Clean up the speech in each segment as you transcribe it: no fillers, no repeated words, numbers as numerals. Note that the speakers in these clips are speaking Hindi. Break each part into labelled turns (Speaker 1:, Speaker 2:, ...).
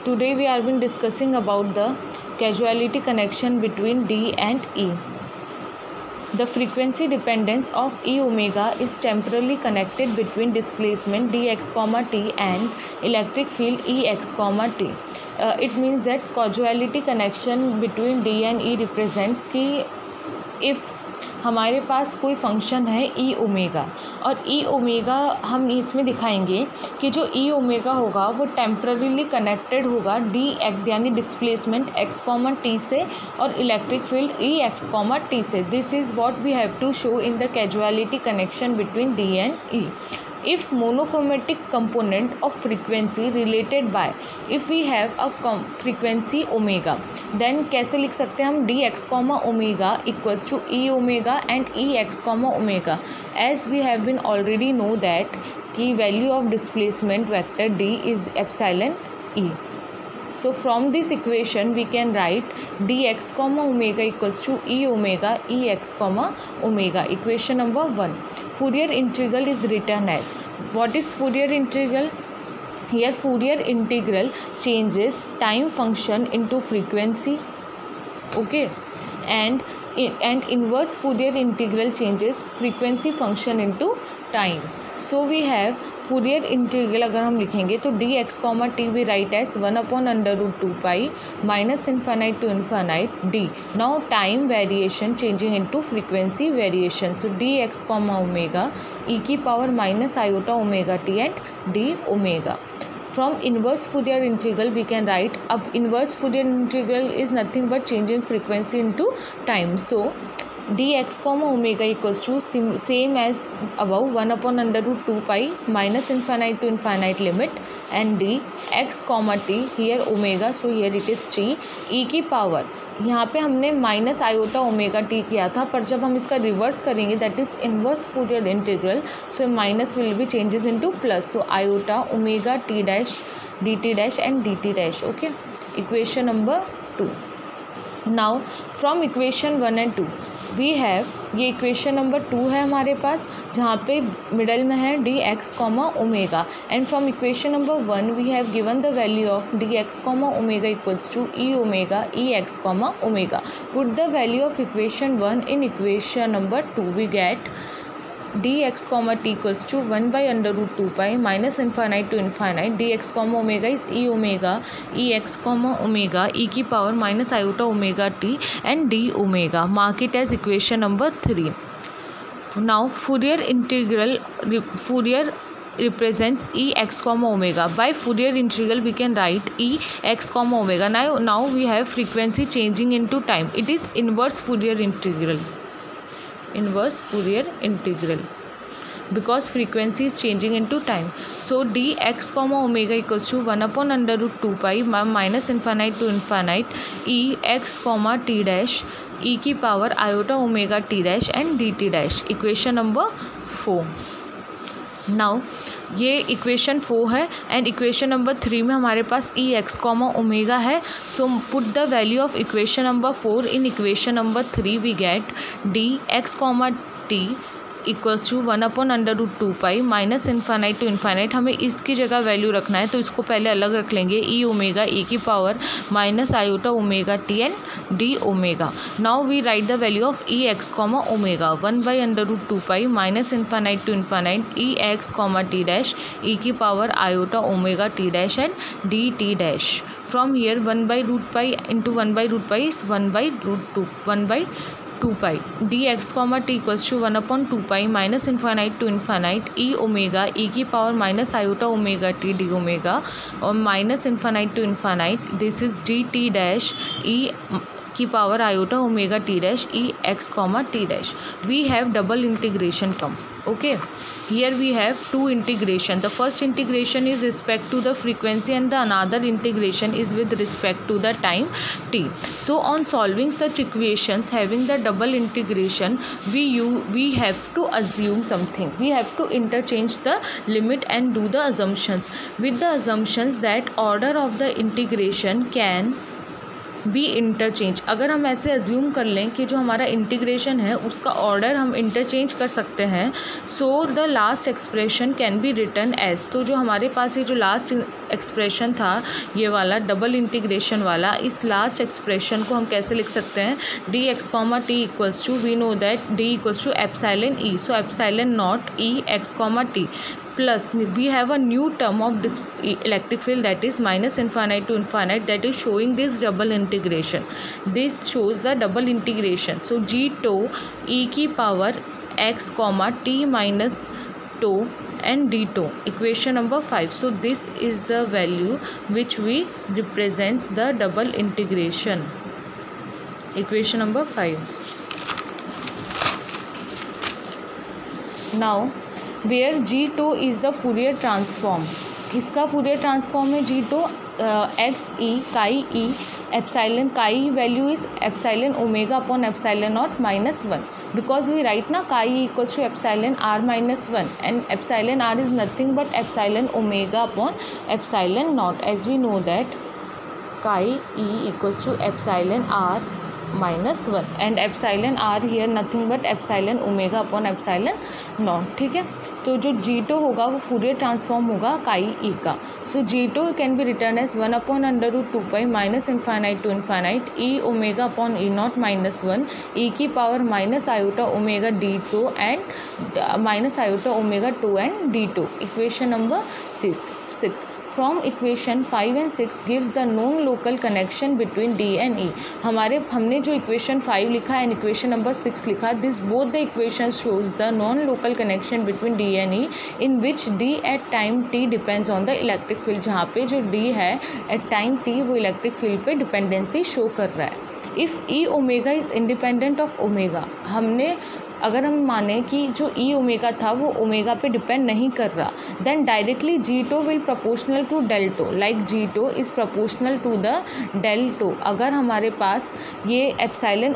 Speaker 1: Today we are been discussing about the causality connection between D and E. The frequency dependence of E omega is temporally connected between displacement dx t and electric field Ex t. It means that causality connection between D and E represents कि if हमारे पास कोई फंक्शन है ई ओमेगा और ई ओमेगा हम इसमें दिखाएंगे कि जो ई ओमेगा होगा वो टेम्पररीली कनेक्टेड होगा डी यानी डिस्प्लेसमेंट एक्स कॉमा टी से और electric field E x comma t से. This is what we have to show in the causality connection between D and E. If monochromatic component of frequency related by if we have a frequency omega, then कैसे लिख सकते हैं हम dx omega equals to e omega and ex omega, as we have been already know that कि value of displacement vector d is epsilon e. So from this equation we can write dx omega equals to e omega ex omega. Equation number 1. Fourier integral is written as, what is Fourier integral? Here Fourier integral changes time function into frequency, okay, and inverse Fourier integral changes frequency function into time. So we have Fourier integral अगर हम लिखेंगे तो D x comma t we write as 1/√2 pi minus infinite to infinite D. Now time variation changing into frequency variation. So D x comma omega e की power minus iota omega t and d omega. From inverse Fourier integral we can write, अब inverse Fourier integral is nothing but changing frequency into time. So dx omega equals to same as above 1/√2 pi minus infinite to infinite limit and d x t, here omega, so here it is t e की पावर. यहाँ पे हमने माइनस आयोटा ओमेगा टी किया था, पर जब हम इसका रिवर्स करेंगे that is inverse Fourier integral, so minus will be changes into plus. So iota omega t dash d t dash and d t dash. Okay, equation number 2. Now from equation 1 and 2 we have, ये इक्वेशन नंबर 2 है हमारे पास जहाँ पे मिडल में है d x comma omega, and from equation number 1 we have given the value of d x comma omega equals to e omega e x comma omega. Put the value of equation 1 in equation number 2. We get dx t equals to 1/√2 pi minus infinite to infinite dx omega is e omega ex omega e की power minus iota omega t and d omega. Mark it as equation number 3. Now Fourier represents e x omega. By Fourier integral we can write e x omega. Now we have frequency changing into time. It is inverse Fourier integral. Inverse Fourier integral because frequency is changing into time. So dx omega equals to 1/√2 pi minus infinite to infinite e x t dash e की power iota omega t dash and d t dash. Equation number 4. Now ये इक्वेशन 4 है एंड इक्वेशन नंबर 3 में हमारे पास ई एक्स कॉमा ओमेगा है. So put the value of equation number 4 in equation number 3. We get d x comma t equals to 1/√2 pi minus infinite to infinite. हमें इसकी जगह वैल्यू रखना है तो इसको पहले अलग रख लेंगे. ई ओमेगा ई की power minus iota omega t and d omega. Now we write the value of e x comma omega 1/√2 pi minus infinite to infinite e x comma t dash e की power iota omega t dash and d t dash. From here 1/√2 pi into 1/√2 pi is 1/2 pi dx t equals to 1/2 pi minus infinite to infinite e omega e की power minus iota omega t d omega और minus infinite to infinite this is d t dash e की power iota omega t dash e x comma t dash. We have double integration term. Okay, here we have two integration. The first integration is respect to the frequency and the another integration is with respect to the time t. So on solving such equations having the double integration we have to assume something. We have to interchange the limit and do the assumptions with the assumptions that order of the integration can B interchange. अगर हम ऐसे अज्यूम कर लें कि जो हमारा इंटीग्रेशन है उसका ऑर्डर हम इंटरचेंज कर सकते हैं, so the last expression can be written as. तो जो हमारे पास ये जो लास्ट एक्सप्रेशन था ये वाला डबल इंटीग्रेशन वाला, इस लास्ट एक्सप्रेशन को हम कैसे लिख सकते हैं, d x comma t equals to, we know that d equals to epsilon e, so epsilon not e x comma t plus we have a new term of this electric field, that is minus infinite to infinite, that is showing this double integration. This shows the double integration. So g tau e की power x comma t minus tau and d tau, equation number 5. So this is the value which we represents the double integration, equation number 5. Now where g2 is the Fourier transform, किसका Fourier transform है g2, x e chi e epsilon chi value is epsilon omega upon epsilon naught minus 1, because we write na chi e equals to epsilon r minus 1 and epsilon r is nothing but epsilon omega upon epsilon naught, as we know that chi e equals to epsilon r minus 1 and epsilon r here nothing but epsilon omega upon epsilon naught. ठीक है, तो जो g2 होगा वो फूरियर ट्रांसफॉर्म होगा chi e का. So g2 can be written as 1 upon under root 2 pi minus infinite to infinite e omega upon e not minus 1 e की power minus iota omega d2 and minus iota omega 2 and d2, equation number 6. From equation 5 and 6 gives the known local connection between D and E. हमने जो equation 5 लिखा है and equation number 6 लिखा, this both the equations shows the known local connection between D and E, in which D at time t depends on the electric field. जहाँ पे जो D है at time t वो electric field पे dependency show कर रहा है. If E omega is independent of omega, अगर हम माने कि जो ई ओमेगा था वो ओमेगा पे डिपेंड नहीं कर रहा, then directly g tau will proportional to del tau, like g tau is proportional to the del tau. अगर हमारे पास ये एप्सिलॉन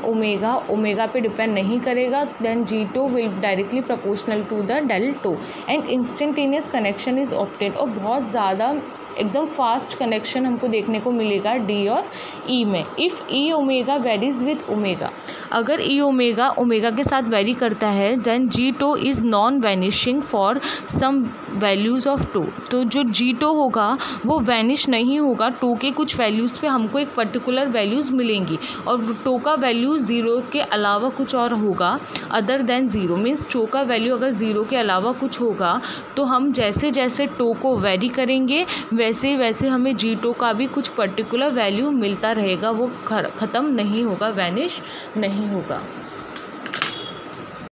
Speaker 1: ओमेगा पे डिपेंड नहीं करेगा, then g tau will directly proportional to the del tau and instantaneous connection is obtain. और बहुत ज़्यादा एकदम फास्ट कनेक्शन हमको देखने को मिलेगा डी और ई में. If e omega varies with omega, अगर ई ओमेगा के साथ वेरी करता है, then g tau is non vanishing for some values of tau. तो जो जी टो होगा वो वैनिश नहीं होगा, टो के कुछ वैल्यूज़ पे हमको एक पर्टिकुलर वैल्यूज़ मिलेंगी और टो का वैल्यू ज़ीरो के अलावा कुछ और होगा other than zero. Means tau का वैल्यू अगर ज़ीरो के अलावा कुछ होगा तो हम जैसे जैसे टो को वेरी करेंगे वैसे वैसे हमें जी टो का भी कुछ पर्टिकुलर वैल्यू मिलता रहेगा, वो ख़त्म नहीं होगा, वैनिश नहीं होगा.